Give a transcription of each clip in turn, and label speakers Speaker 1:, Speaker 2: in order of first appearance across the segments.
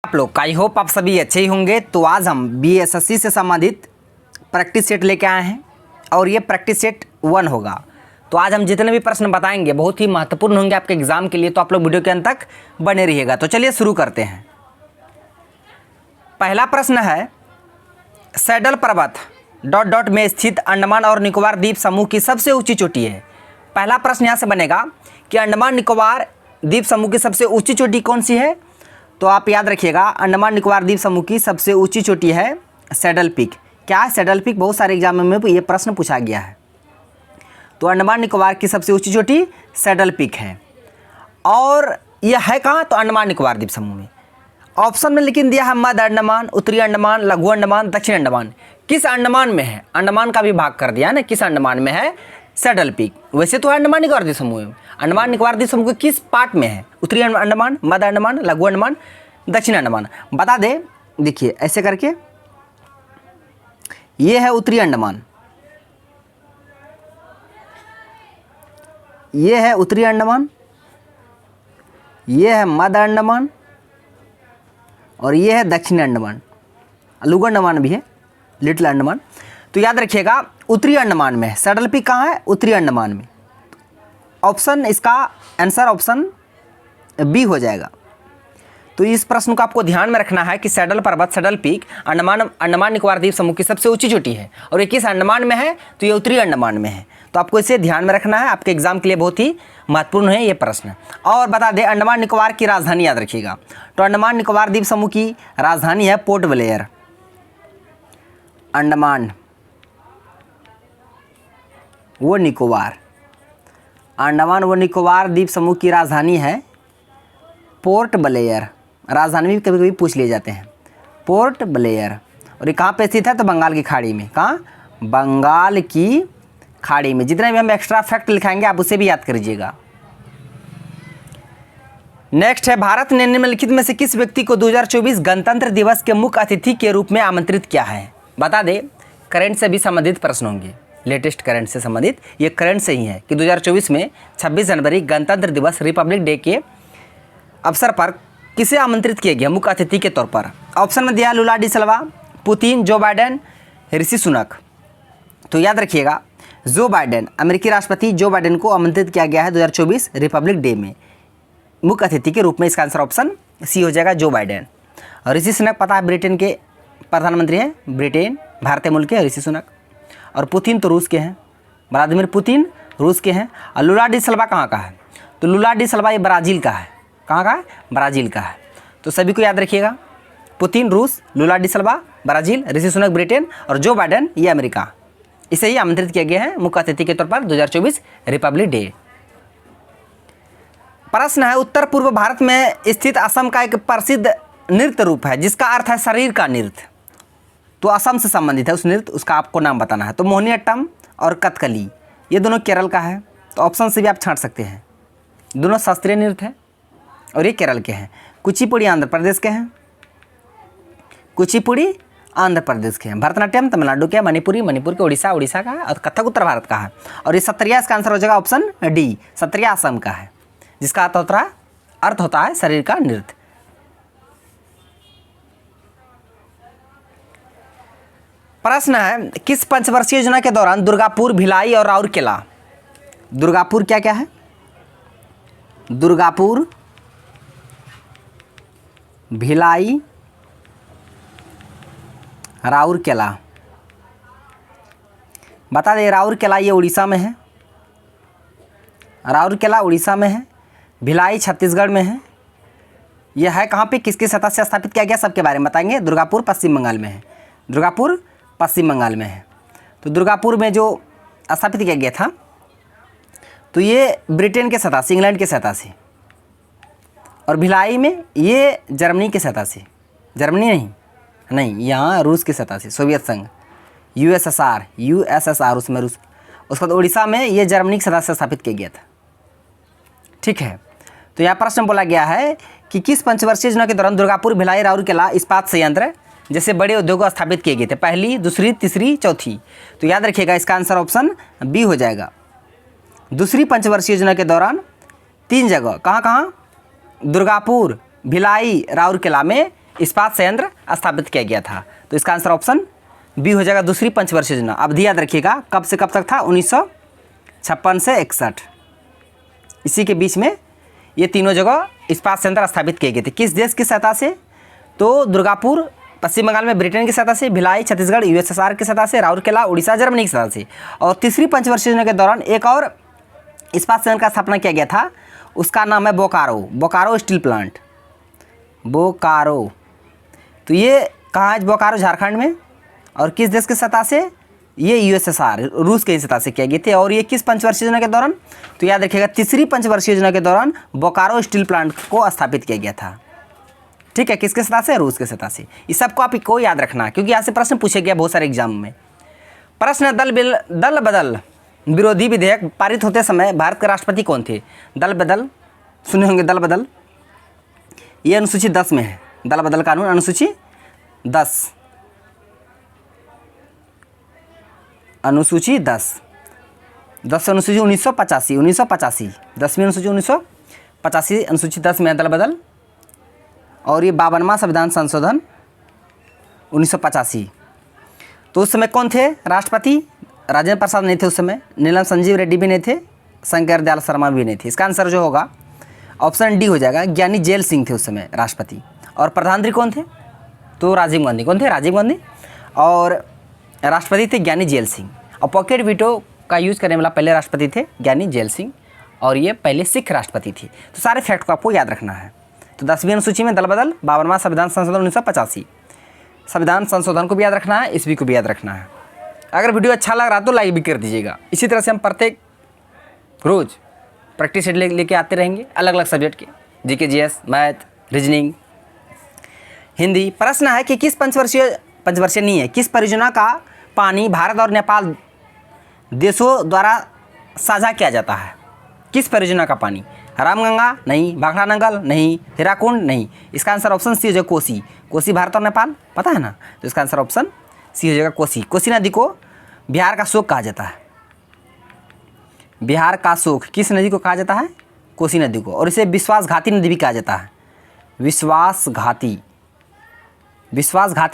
Speaker 1: आप लोग I hope आप सभी अच्छे ही होंगे। तो आज हम बीएसएससी से संबंधित प्रैक्टिस सेट लेके आए हैं और ये प्रैक्टिस सेट 1 होगा। तो आज हम जितने भी प्रश्न बताएंगे बहुत ही महत्वपूर्ण होंगे आपके एग्जाम के लिए, तो आप लोग वीडियो के अंत तक बने रहिएगा। तो चलिए शुरू करते हैं। पहला प्रश्न है, सैडल पर्वत डॉट डॉट में स्थित अंडमान और निकोबार द्वीप समूह की सबसे ऊंची चोटी है। पहला प्रश्न यहाँ से बनेगा कि अंडमान निकोबार द्वीप समूह की सबसे ऊंची चोटी कौन सी है। तो आप याद रखिएगा, अंडमान निकोबार द्वीप समूह की सबसे ऊंची चोटी है सैडल पीक। क्या है सैडल पीक? बहुत सारे एग्जाम में ये प्रश्न पूछा गया है। तो अंडमान निकोबार की सबसे ऊंची चोटी सैडल पीक है और यह है कहाँ? तो अंडमान निकोबार द्वीप समूह में। ऑप्शन में लेकिन दिया है मध्य अंडमान, उत्तरी अंडमान, लघु अंडमान, दक्षिण अंडमान। किस अंडमान में है? अंडमान का भी भाग कर दिया ना, किस अंडमान में है सैडल पीक। वैसे तो है अंडमान निकोबार द्वीप समूह में। अंडमान निकोबार द्वीप समूह के किस पार्ट में है? उत्तरी अंडमान, मध्य अंडमान, लघु अंडमान, दक्षिण अंडमान। बता दे, देखिए ऐसे करके, ये है उत्तरी अंडमान, ये है उत्तरी अंडमान, ये है मध्य अंडमान और ये है दक्षिण अंडमान। लघु अंडमान भी है, लिटिल अंडमान। तो याद रखिएगा उत्तरी अंडमान में है सैडल पीक। कहाँ है? उत्तरी अंडमान में। ऑप्शन, इसका आंसर ऑप्शन बी हो जाएगा। तो इस प्रश्न को आपको ध्यान में रखना है कि सैडल पर्वत, सैडल पीक अंडमान निकोबार द्वीप समूह की सबसे ऊंची चोटी है और ये किस अंडमान में है? तो ये उत्तरी अंडमान में है। तो आपको इसे ध्यान में रखना है, आपके एग्जाम के लिए बहुत ही महत्वपूर्ण है ये प्रश्न। और बता दें, अंडमान निकोबार की राजधानी याद रखिएगा। तो अंडमान निकोबार द्वीप समूह की राजधानी है पोर्ट ब्लेयर। अंडमान व निकोबार, अंडमान व निकोबार द्वीप समूह की राजधानी है पोर्ट ब्लेयर। राजधानी भी कभी कभी पूछ लिए जाते हैं, पोर्ट ब्लेयर। और ये कहाँ पे स्थित है? तो बंगाल की खाड़ी में। कहाँ? बंगाल की खाड़ी में। जितने भी हम एक्स्ट्रा फैक्ट लिखाएंगे आप उसे भी याद करिएगा। नेक्स्ट है, भारत ने निम्नलिखित में से किस व्यक्ति को 2024 गणतंत्र दिवस के मुख्य अतिथि के रूप में आमंत्रित किया है? बता दे, करंट से भी संबंधित प्रश्न होंगे, लेटेस्ट करंट से संबंधित। ये करंट से ही है कि 2024 में 26 जनवरी गणतंत्र दिवस रिपब्लिक डे के अवसर पर किसे आमंत्रित किया गया मुख्य अतिथि के तौर पर? ऑप्शन में दिया लुला डी सिल्वा, Putin, Joe Biden, Rishi Sunak. तो याद रखिएगा, जो बाइडेन, अमेरिकी राष्ट्रपति जो बाइडेन को आमंत्रित किया गया है 2024 रिपब्लिक डे में मुख्य अतिथि के रूप में। इसका आंसर ऑप्शन सी हो जाएगा, जो बाइडेन। और ऋषि सुनक पता है ब्रिटेन के प्रधानमंत्री हैं, ब्रिटेन भारतीय मूल के ऋषि सुनक। और पुतिन तो रूस के हैं, व्लादिमीर पुतिन रूस के हैं। और लुला डी सिल्वा कहाँ का है? तो लुला डी सिल्वा ये ब्राज़ील का है। कहाँ का है? ब्राज़ील का है। तो सभी को याद रखिएगा, पुतिन रूस, लुला डी सिल्वा ब्राज़ील, ऋषि सुनक ब्रिटेन और जो बाइडेन ये अमेरिका। इसे ही आमंत्रित किया गया है मुख्य अतिथि के तौर पर 2024 रिपब्लिक डे। प्रश्न है, उत्तर पूर्व भारत में स्थित असम का एक प्रसिद्ध नृत्य रूप है जिसका अर्थ है शरीर का नृत्य। तो असम से संबंधित है उस नृत्य, उसका आपको नाम बताना है। तो मोहिनीअट्टम और कथकली ये दोनों केरल का है। तो ऑप्शन से भी आप छांट सकते हैं, दोनों शास्त्रीय नृत्य है और ये केरल के हैं। कुचिपुड़ी आंध्र प्रदेश के हैं, कुचिपुड़ी आंध्र प्रदेश के हैं। भरतनाट्यम तमिलनाडु के, मणिपुरी मणिपुर के, उड़ीसा का है और कथक उत्तर भारत का है। और ये सत्रिया, इसका आंसर हो जाएगा ऑप्शन डी, सत्रिया असम का है, जिसका अर्थ होता है शरीर का नृत्य। प्रश्न है, किस पंचवर्षीय योजना के दौरान दुर्गापुर, भिलाई और राउरकेला, दुर्गापुर क्या क्या है? दुर्गापुर, भिलाई, राउरकेला। बता दें, राउरकेला ये उड़ीसा में है, राउरकेला उड़ीसा में है, भिलाई छत्तीसगढ़ में है। यह है कहाँ पे, किसकी सतह से स्थापित किया गया, सबके बारे में बताएंगे। दुर्गापुर पश्चिम बंगाल में है, दुर्गापुर पश्चिम बंगाल में है। तो दुर्गापुर में जो स्थापित किया गया था तो ये ब्रिटेन के सतह से, इंग्लैंड के सतह से। और भिलाई में ये जर्मनी के सतह से, जर्मनी नहीं, यहाँ रूस की सतह से, सोवियत संघ, यूएसएसआर उसमें रूस। उसके बाद उड़ीसा में ये जर्मनी की सतह से स्थापित किया गया था। ठीक है, तो यहाँ प्रश्न बोला गया है कि किस पंचवर्षीय योजना के दौरान दुर्गापुर, भिलाई, राउरकेला इस्पात संयंत्र जैसे बड़े उद्योग स्थापित किए गए थे? पहली, दूसरी, तीसरी, चौथी। तो याद रखिएगा, इसका आंसर ऑप्शन बी हो जाएगा। दूसरी पंचवर्षीय योजना के दौरान 3 जगह, कहाँ कहाँ? दुर्गापुर, भिलाई, राउरकेला में इस्पात संयंत्र स्थापित किया गया था? तो इसका आंसर ऑप्शन बी हो जाएगा, दूसरी पंचवर्षीय योजना। अवधि याद रखिएगा, कब से कब तक था? 1956 से 61, इसी के बीच में ये तीनों जगह इस्पात संयंत्र स्थापित किए गए थे। किस देश की सहायता से? तो दुर्गापुर पश्चिम बंगाल में ब्रिटेन की सहायता से, भिलाई छत्तीसगढ़ यूएसएसआर की सहायता से, राउरकेला उड़ीसा जर्मनी की सहायता से। और तीसरी पंचवर्षीय योजना के दौरान एक और इस्पात संयंत्र का स्थापना किया गया था, उसका नाम है बोकारो, बोकारो स्टील प्लांट, बोकारो। तो ये कहाँ है? बोकारो झारखंड में। और किस देश की सहायता से? ये यूएसएसआर रूस के सहायता से किए गए थे। और ये किस पंचवर्षीय योजना के दौरान? तो याद रखिएगा, तीसरी पंचवर्षीय योजना के दौरान बोकारो स्टील प्लांट को स्थापित किया गया था। ठीक है, किसके सहायता से? रूस के सहायता से। इस सबको आपको याद रखना है, क्योंकि यहाँ से प्रश्न पूछे गया बहुत सारे एग्जाम में। प्रश्न, दल बदल विरोधी विधेयक पारित होते समय भारत के राष्ट्रपति कौन थे? दल बदल सुने होंगे, दल बदल, ये अनुसूची 10 में है। दल बदल कानून अनुसूची 10, अनुसूची 10 अनुसूची 1985, 10वीं अनुसूची 1985 अनुसूची 10 में है दल बदल। और ये 52वां संविधान संशोधन 1985। तो उस समय कौन थे राष्ट्रपति? राजेंद्र प्रसाद नहीं थे उस समय, नीलम संजीव रेड्डी भी नहीं थे, शंकर दयाल शर्मा भी नहीं थे। इसका आंसर जो होगा ऑप्शन डी हो जाएगा, ज्ञानी जेल सिंह थे उस समय राष्ट्रपति। और प्रधानमंत्री कौन थे? तो राजीव गांधी। कौन थे? राजीव गांधी। और राष्ट्रपति थे ज्ञानी जेल सिंह। और पॉकेट वीटो का यूज़ करने वाला पहले राष्ट्रपति थे ज्ञानी जेल सिंह, और ये पहले सिख राष्ट्रपति थे। तो सारे फैक्ट को आपको याद रखना है। तो 10वीं अनुसूची में दल बदल, 52वां संविधान संशोधन 1985, संविधान संशोधन को भी याद रखना है, ईस्वी को भी याद रखना है। अगर वीडियो अच्छा लग रहा तो लाइक भी कर दीजिएगा। इसी तरह से हम प्रत्येक रोज़ प्रैक्टिस सेट लेके आते रहेंगे, अलग अलग सब्जेक्ट के, GK, GS, math, reasoning, Hindi. प्रश्न है कि किस पंचवर्षीय नहीं है, किस परियोजना का पानी भारत और नेपाल देशों द्वारा साझा किया जाता है? किस परियोजना का पानी? रामगंगा नहीं, भाखड़ा नंगल नहीं, हीराकुंड नहीं। इसका आंसर ऑप्शन सी हो जाएगा, कोसी। कोसी भारत और नेपाल, पता है ना? तो इसका आंसर ऑप्शन सी हो जाएगा, कोसी। कोसी नदी को बिहार का शोक कहा जाता है। बिहार का शोक किस नदी को कहा जाता है? कोसी नदी को। और इसे विश्वासघाती नदी भी कहा जाता है। विश्वासघाती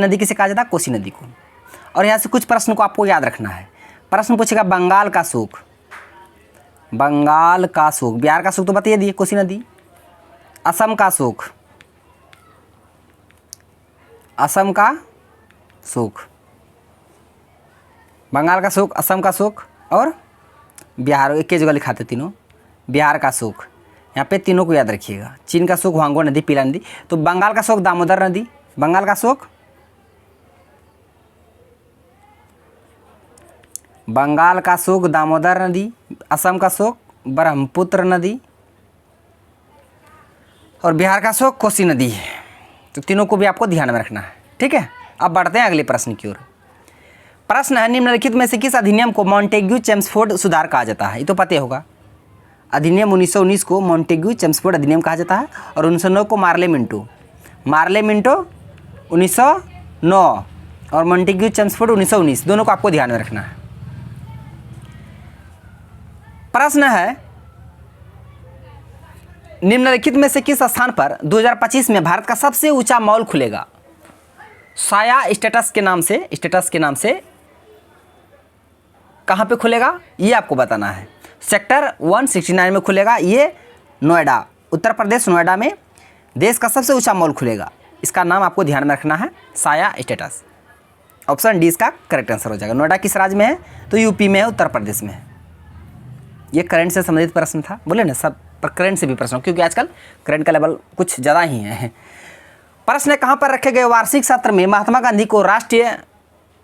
Speaker 1: नदी किसे कहा जाता है? कोसी नदी को। और यहाँ से कुछ प्रश्न को आपको याद रखना है। प्रश्न पूछेगा बंगाल का शोक, बंगाल का शोक, बिहार का शोक तो बता दिए कोसी नदी। असम का शोक, असम का शोक, बंगाल का शोक, असम का शोक और बिहार, एक ही जगह लिखाते तीनों। बिहार का शोक, यहाँ पे तीनों को याद रखिएगा। चीन का शोक हुआंगो नदी, पीला नदी। तो बंगाल का शोक दामोदर नदी, बंगाल का शोक, बंगाल का शोक दामोदर नदी, असम का शोक ब्रह्मपुत्र नदी और बिहार का शोक कोसी नदी। तो तीनों को भी आपको ध्यान में रखना है। ठीक है, अब बढ़ते हैं अगले प्रश्न की ओर। प्रश्न है, निम्नलिखित में से किस अधिनियम को मॉन्टेग्यू चेम्सफोर्ड सुधार कहा जाता है? ये तो पता होगा। अधिनियम 1919 को मॉन्टेग्यू चेम्सफोर्ड अधिनियम कहा जाता है। और 1909 को मार्ले मिंटो 1909 और मॉन्टेग्यू चेम्सफोर्ड 1919, दोनों को आपको ध्यान में रखना है। प्रश्न है, निम्नलिखित में से किस स्थान पर 2025 में भारत का सबसे ऊंचा मॉल खुलेगा? साया स्टेटस के नाम से कहां पे खुलेगा ये आपको बताना है। सेक्टर 169 में खुलेगा। ये नोएडा, उत्तर प्रदेश नोएडा में देश का सबसे ऊंचा मॉल खुलेगा। इसका नाम आपको ध्यान में रखना है, साया स्टेटस। ऑप्शन डी इसका करेक्ट आंसर हो जाएगा। नोएडा किस राज्य में है? तो यूपी में है, उत्तर प्रदेश में है। ये करंट से संबंधित प्रश्न था, बोले ना सब पर करंट से भी प्रश्न, क्योंकि आजकल करंट का लेवल कुछ ज़्यादा ही है। प्रश्न कहाँ पर रखे गए वार्षिक सत्र में महात्मा गांधी को राष्ट्रीय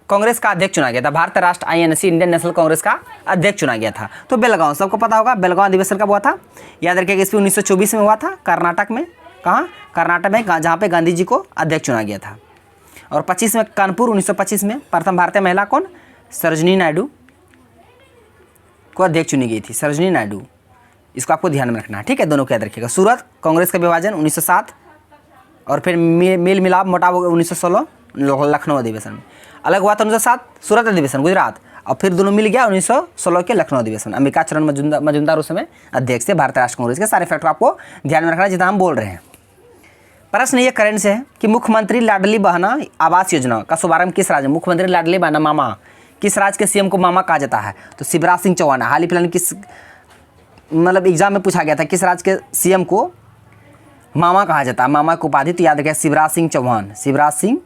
Speaker 1: कांग्रेस का अध्यक्ष चुना गया था? भारत राष्ट्र INC इंडियन नेशनल कांग्रेस का अध्यक्ष चुना गया था। तो बेलगांव, सबको पता होगा बेलगांव अधिवेशन कब हुआ था? याद रखिएगा, इसमें 1924 में हुआ था, कर्नाटक में। कहाँ? कर्नाटक में, जहाँ पे गांधी जी को अध्यक्ष चुना गया था। और 25 में कानपुर, 1925 में प्रथम भारतीय महिला कौन? सरोजिनी नायडू को अध्यक्ष चुनी गई थी, सरोजिनी नायडू। इसको आपको ध्यान में रखना है। ठीक है, दोनों को याद रखिएगा। सूरत कांग्रेस का विभाजन 1907 और फिर मेल मिलाप मोटाव 1916 लखनऊ अधिवेशन में अलग हुआ था। 1907 सूरत अधिवेशन गुजरात, और फिर दोनों मिल गया 1916 के लखनऊ अधिवेशन। अंबिका चरण मजुमदार उस समय अध्यक्ष थे भारतीय राष्ट्र कांग्रेस के। सारे फैक्टर आपको ध्यान में रखना है जितना हम बोल रहे हैं। प्रश्न ये करंट से है कि मुख्यमंत्री लाडली बहना आवास योजना का शुभारंभ किस राज्य में? मुख्यमंत्री लाडली बहना मामा, किस राज्य के सीएम को मामा कहा जाता है? तो शिवराज सिंह चौहान। हाल ही फिलहाल किस मतलब एग्जाम में पूछा गया था किस राज्य के सीएम को मामा कहा जाता है? मामा को उपाधि तो याद रखिए शिवराज सिंह चौहान। शिवराज सिंह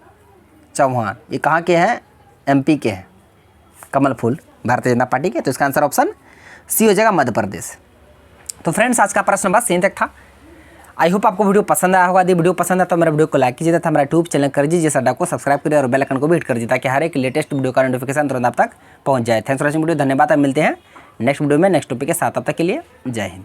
Speaker 1: चौहान ये कहाँ के हैं? एमपी के हैं। कमल फूल भारतीय जनता पार्टी के। तो इसका आंसर ऑप्शन सी हो जाएगा, मध्य प्रदेश। तो फ्रेंड्स आज का प्रश्न बस यहीं तक था। आई होप आपको वीडियो पसंद आया होगा। यदि वीडियो पसंद है तो मेरा वीडियो को लाइक कीजिए तथा हमारा यूट्यूब चैनल कर दीजिए, अड्डा को सब्सक्राइब करिए और बेल आइकन को भी हिट कर दीजिए ताकि हर एक लेटेस्ट वीडियो का नोटिफिकेशन तुरंत आप तक पहुंच जाए। Thanks for watching video. धन्यवाद। अब मिलते हैं नेक्स्ट वीडियो में नेक्स्ट टॉपिक के साथ। तब तक के लिए जय हिंद।